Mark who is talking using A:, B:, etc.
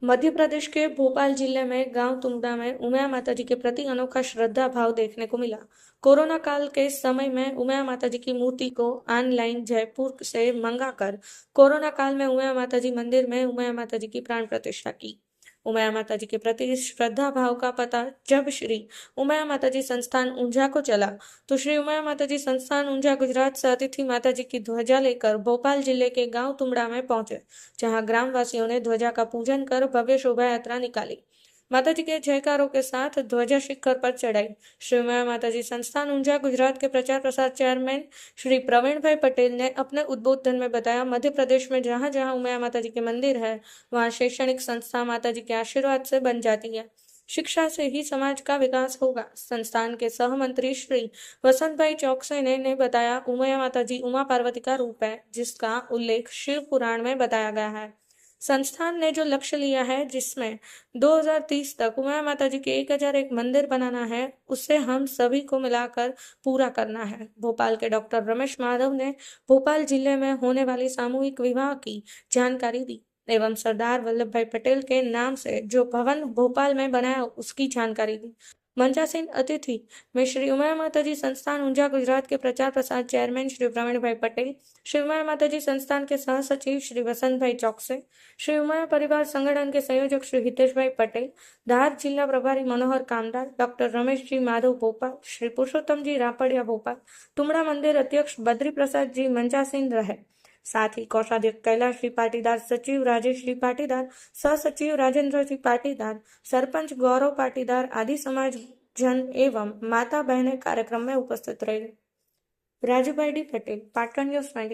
A: मध्य प्रदेश के भोपाल जिले में गांव तुंगड़ा में उमिया माताजी के प्रति अनोखा श्रद्धा भाव देखने को मिला। कोरोना काल के समय में उमिया माताजी की मूर्ति को ऑनलाइन जयपुर से मंगाकर कोरोना काल में उमिया माताजी मंदिर में उमिया माताजी की प्राण प्रतिष्ठा की। उमिया माताजी के प्रति श्रद्धा भाव का पता जब श्री उमिया माताजी संस्थान ऊंझा को चला तो श्री उमिया माताजी संस्थान ऊंझा गुजरात से अतिथि माताजी की ध्वजा लेकर भोपाल जिले के गांव तुंगड़ा में पहुंचे, जहां ग्रामवासियों ने ध्वजा का पूजन कर भव्य शोभा यात्रा निकाली। माताजी के जयकारों के साथ ध्वजा शिखर पर चढ़ाई। श्री उमिया माताजी संस्थान ऊंझा गुजरात के प्रचार प्रसार चेयरमैन श्री प्रवीण भाई पटेल ने अपने उद्बोधन में बताया, मध्य प्रदेश में जहां जहां उमिया माताजी के मंदिर है वहां शैक्षणिक संस्था माताजी के आशीर्वाद से बन जाती है। शिक्षा से ही समाज का विकास होगा। संस्थान के सहमंत्री श्री वसंत भाई चौकसे ने बताया, उमिया माताजी उमा पार्वती का रूप है जिसका उल्लेख शिव पुराण में बताया गया है। संस्थान ने जो लक्ष्य लिया है जिसमें 2030 तक उमिया माताजी के 1001 मंदिर बनाना है, उसे हम सभी को मिलाकर पूरा करना है। भोपाल के डॉक्टर रमेश माधव ने भोपाल जिले में होने वाली सामूहिक विवाह की जानकारी दी एवं सरदार वल्लभ भाई पटेल के नाम से जो भवन भोपाल में बनाया उसकी जानकारी दी। मंचासीन अतिथि में श्री उमिया माताजी संस्थान ऊंझा गुजरात के प्रचार प्रसार चेयरमैन श्री प्रवीण भाई पटेल, श्री उमिया माताजी संस्थान के सह सचिव श्री वसंत भाई चौकसे, श्री उमिया परिवार संगठन के संयोजक श्री हितेश भाई पटेल, धार जिला प्रभारी मनोहर कामदार, डॉक्टर रमेश जी माधव भोपाल, श्री पुरुषोत्तम जी रापड़िया भोपाल, तुमड़ा मंदिर अध्यक्ष बद्री प्रसाद जी मंचासीन रहे। साथ ही कोषाध्यक्ष कैलाश जी पाटीदार, सचिव राजेश जी पाटीदार, सह सचिव राजेंद्र जी पाटीदार, सरपंच गौरव पाटीदार आदि समाज जन एवं माता बहने कार्यक्रम में उपस्थित रहे। Rajubhai D Patel, Patan news 24।